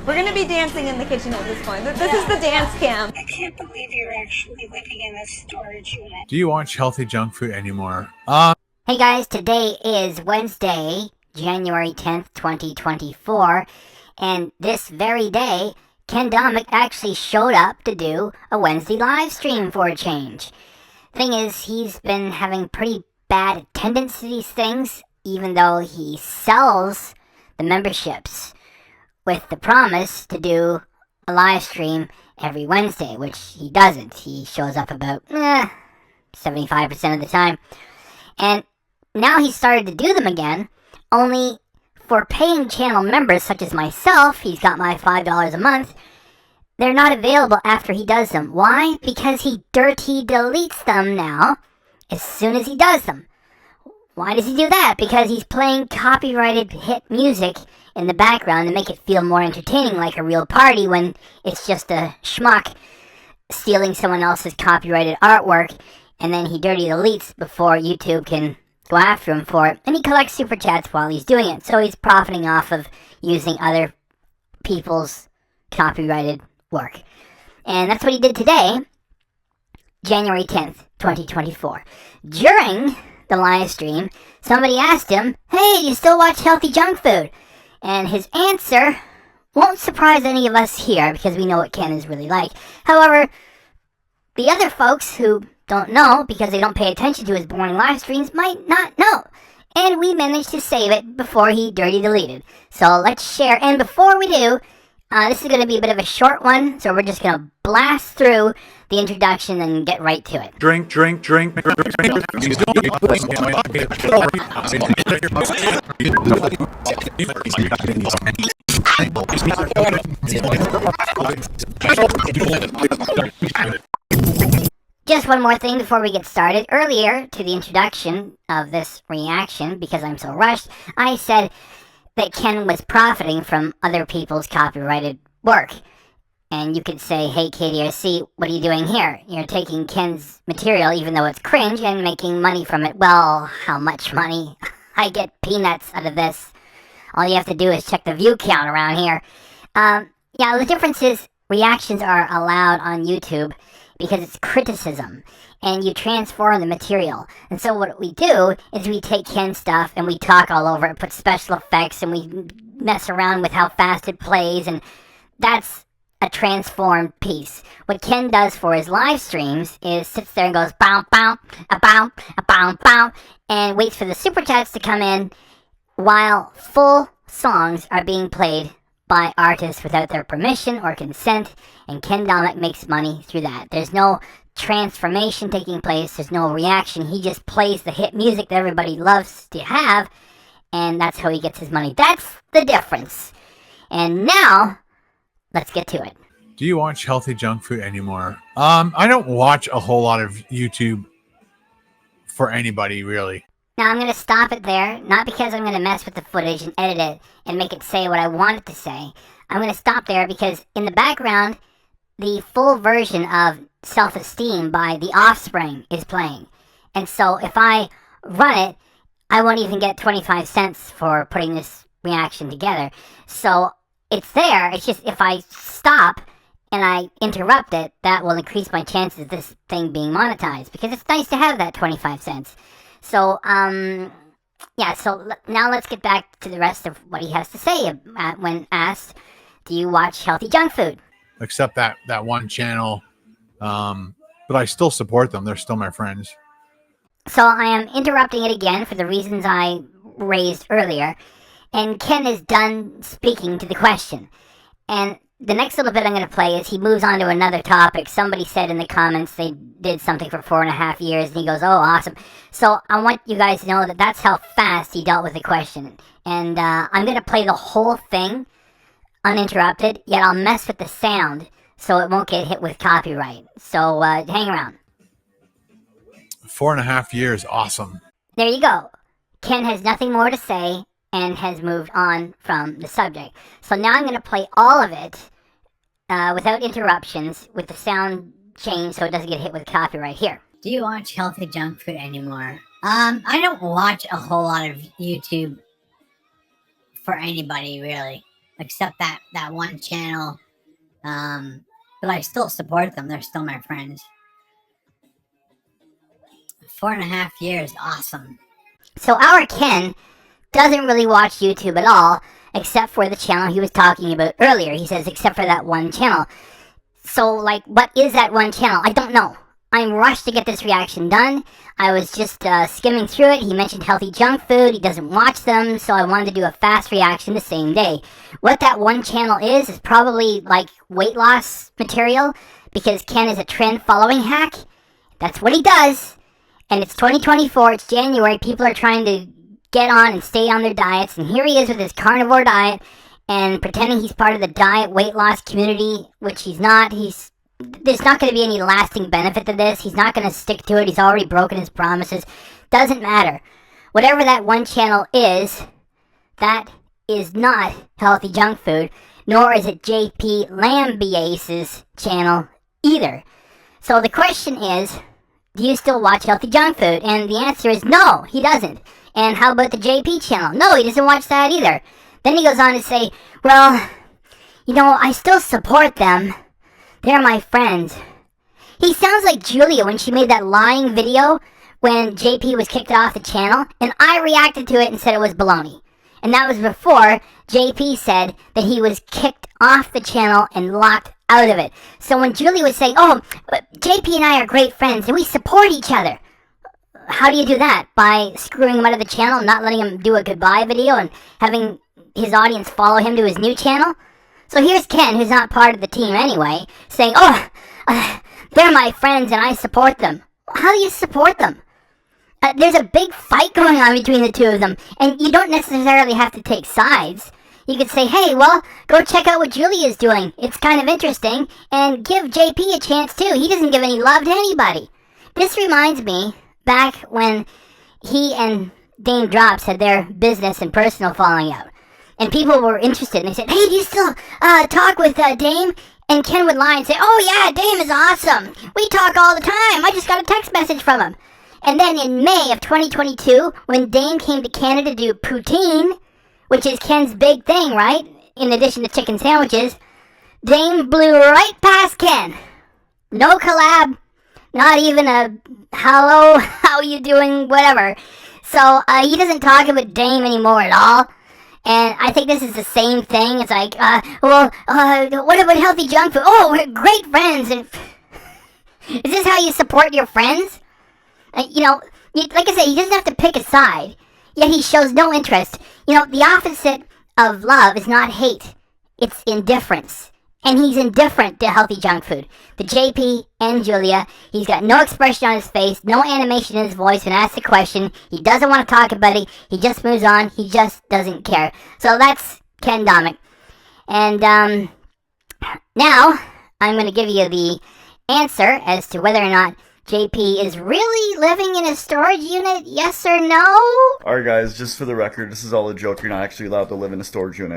We're gonna be dancing in the kitchen at this point. This is the dance cam. I can't believe you're actually living in a storage unit. Do you watch healthy junk food anymore? Hey guys, today is Wednesday, January 10th, 2024, and this very day, Ken Domik actually showed up to do a Wednesday live stream for a change. Thing is, he's been having pretty bad attendance to these things, even though he sells the memberships with the promise to do a live stream every Wednesday, which he doesn't. He shows up about 75% of the time. And now he started to do them again, only for paying channel members such as myself, he's got my $5 a month, they're not available after he does them. Why? Because he dirty deletes them now as soon as he does them. Why does he do that? Because he's playing copyrighted hit music in the background to make it feel more entertaining, like a real party, when it's just a schmuck stealing someone else's copyrighted artwork, and then he dirty deletes before YouTube can go after him for it. And he collects super chats while he's doing it, so he's profiting off of using other people's copyrighted work. And that's what he did today, January 10th, 2024. During the live stream, somebody asked him, "Hey, do you still watch Healthy Junk Food?" And his answer won't surprise any of us here, because we know what Ken is really like. However, the other folks who don't know, because they don't pay attention to his boring live streams, might not know. And we managed to save it before he dirty deleted. So let's share. And before we do, this is going to be a bit of a short one, so we're just going to blast through the introduction and get right to it. Drink. Just one more thing before we get started. Earlier to the introduction of this reaction, because I'm so rushed, I said that Ken was profiting from other people's copyrighted work. And you could say, "Hey KDRC, what are you doing here? You're taking Ken's material, even though it's cringe, and making money from it." Well, how much money? I get peanuts out of this. All you have to do is check the view count around here. Yeah, the difference is reactions are allowed on YouTube because it's criticism, and you transform the material. And so what we do is we take Ken's stuff and we talk all over it, put special effects, and we mess around with how fast it plays, and that's a transformed piece. What Ken does for his live streams is sits there and goes bow, bow, a bow, a bow, bow, and waits for the super chats to come in while full songs are being played by artists without their permission or consent, and Ken Domik makes money through that. There's no transformation taking place, there's no reaction, he just plays the hit music that everybody loves to have, and that's how he gets his money. That's the difference. And now, let's get to it. Do you watch healthy junk food anymore? I don't watch a whole lot of YouTube for anybody, really. Now I'm going to stop it there, not because I'm going to mess with the footage and edit it and make it say what I want it to say. I'm going to stop there because in the background, the full version of Self-Esteem by The Offspring is playing. And so if I run it, I won't even get 25 cents for putting this reaction together. So it's there, it's just if I stop and I interrupt it, that will increase my chances of this thing being monetized, because it's nice to have that 25 cents. So, yeah, so now let's get back to the rest of what he has to say when asked, "Do you watch Healthy Junk Food?" Except that one channel, but I still support them. They're still my friends. So I am interrupting it again for the reasons I raised earlier, and Ken is done speaking to the question. And the next little bit I'm going to play is he moves on to another topic. Somebody said in the comments they did something for 4.5 years, and he goes, "Oh, awesome." So I want you guys to know that that's how fast he dealt with the question. And I'm going to play the whole thing uninterrupted, yet I'll mess with the sound so it won't get hit with copyright. So hang around. 4.5 years, awesome. There you go. Ken has nothing more to say and has moved on from the subject. So now I'm going to play all of it without interruptions, with the sound changed so it doesn't get hit with copyright. Here. Do you watch healthy junk food anymore? I don't watch a whole lot of YouTube for anybody, really. except that one channel. But I still support them. They're still my friends. 4.5 years, awesome. So our Ken doesn't really watch YouTube at all, except for the channel he was talking about earlier. He says, except for that one channel. So, like, what is that one channel? I don't know. I'm rushed to get this reaction done. I was just skimming through it. He mentioned Healthy Junk Food. He doesn't watch them, so I wanted to do a fast reaction the same day. What that one channel is probably, like, weight loss material, because Ken is a trend-following hack. That's what he does. And it's 2024, it's January, people are trying to get on and stay on their diets, and here he is with his carnivore diet, and pretending he's part of the diet weight loss community, which he's not. There's not going to be any lasting benefit to this. He's not going to stick to it. He's already broken his promises. Doesn't matter. Whatever that one channel is, that is not Healthy Junk Food, nor is it JP Lambiase's channel either. So the question is, do you still watch Healthy Junk Food? And the answer is no, he doesn't. And how about the JP channel? No, he doesn't watch that either. Then he goes on to say, well, you know, I still support them. They're my friends. He sounds like Julia when she made that lying video when JP was kicked off the channel, and I reacted to it and said it was baloney. And that was before JP said that he was kicked off the channel and locked out of it. So when Julie was saying, oh, JP and I are great friends and we support each other. How do you do that? By screwing him out of the channel, not letting him do a goodbye video and having his audience follow him to his new channel? So here's Ken, who's not part of the team anyway, saying, oh, they're my friends and I support them. How do you support them? There's a big fight going on between the two of them, and you don't necessarily have to take sides. You could say, hey, well, go check out what Julia's doing. It's kind of interesting, and give JP a chance too. He doesn't give any love to anybody. This reminds me back when he and Dame Drops had their business and personal falling out. And people were interested, and they said, hey, do you still talk with Dame? And Ken would lie and say, oh yeah, Dame is awesome. We talk all the time. I just got a text message from him. And then in May of 2022, when Dame came to Canada to do poutine, which is Ken's big thing, right? In addition to chicken sandwiches, Dame blew right past Ken. No collab, not even a hello, how you doing, whatever. So he doesn't talk about Dame anymore at all. And I think this is the same thing. It's like, what about Healthy Junk Food? Oh, we're great friends. And is this how you support your friends? You know, like I said, he doesn't have to pick a side, yet he shows no interest. You know, the opposite of love is not hate, it's indifference. And he's indifferent to Healthy Junk Food. The JP and Julia, he's got no expression on his face, no animation in his voice when asked a question. He doesn't want to talk about it, he just moves on, he just doesn't care. So that's Ken Domik. And now, I'm going to give you the answer as to whether or not JP is really living in a storage unit, yes or no? Alright guys, just for the record, this is all a joke. You're not actually allowed to live in a storage unit.